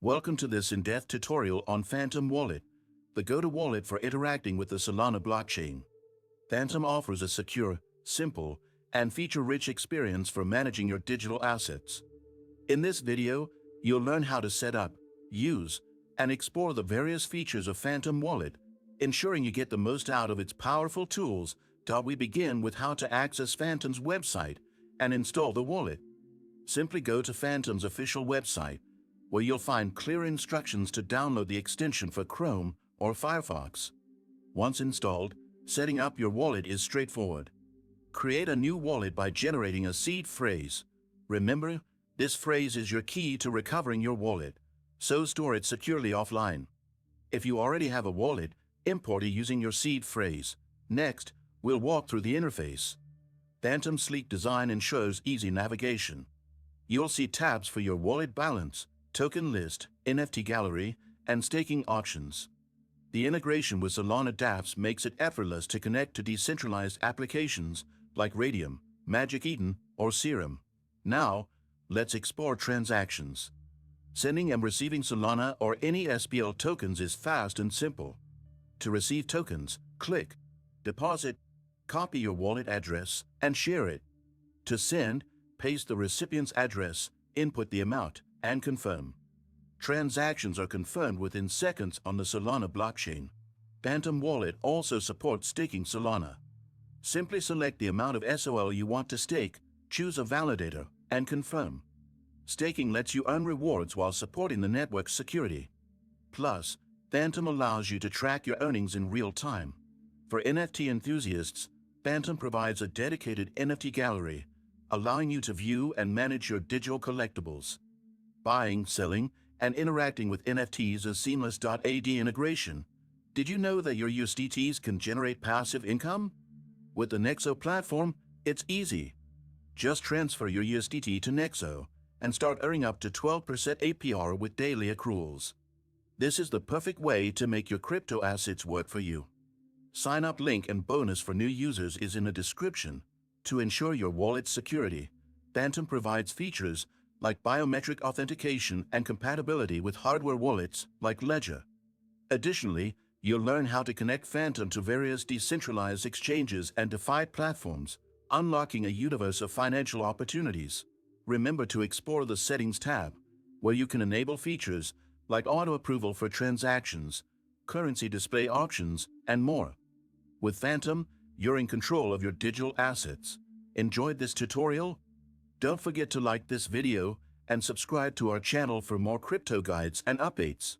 Welcome to this in-depth tutorial on Phantom Wallet, the go-to wallet for interacting with the Solana blockchain. Phantom offers a secure, simple, and feature-rich experience for managing your digital assets. In this video, you'll learn how to set up, use, and explore the various features of Phantom Wallet, ensuring you get the most out of its powerful tools. We begin with how to access Phantom's website and install the wallet. Simply go to Phantom's official website, where you'll find clear instructions to download the extension for Chrome or Firefox. Once installed, setting up your wallet is straightforward. Create a new wallet by generating a seed phrase. Remember, this phrase is your key to recovering your wallet, so store it securely offline. If you already have a wallet, import it using your seed phrase. Next, we'll walk through the interface. Phantom's sleek design ensures easy navigation. You'll see tabs for your wallet balance, token list, NFT gallery, and staking options. The integration with Solana dApps makes it effortless to connect to decentralized applications like Radium, Magic Eden, or Serum. Now, let's explore transactions. Sending and receiving Solana or any SPL tokens is fast and simple. To receive tokens, click Deposit, copy your wallet address, and share it. To send, paste the recipient's address, input the amount, and confirm. Transactions are confirmed within seconds on the Solana blockchain. Phantom Wallet also supports staking Solana. Simply select the amount of SOL you want to stake, choose a validator, and confirm. Staking lets you earn rewards while supporting the network's security. Plus, Phantom allows you to track your earnings in real time. For NFT enthusiasts, Phantom provides a dedicated NFT gallery, allowing you to view and manage your digital collectibles. Buying, selling, and interacting with NFTs is seamless. AD integration. Did you know that your USDTs can generate passive income? With the Nexo platform, it's easy. Just transfer your USDT to Nexo and start earning up to 12% APR with daily accruals. This is the perfect way to make your crypto assets work for you. Sign up link and bonus for new users is in the description. To ensure your wallet's security, Phantom provides features like biometric authentication and compatibility with hardware wallets like Ledger. Additionally, you'll learn how to connect Phantom to various decentralized exchanges and DeFi platforms, unlocking a universe of financial opportunities. Remember to explore the Settings tab, where you can enable features like auto-approval for transactions, currency display options, and more. With Phantom, you're in control of your digital assets. Enjoyed this tutorial? Don't forget to like this video and subscribe to our channel for more crypto guides and updates.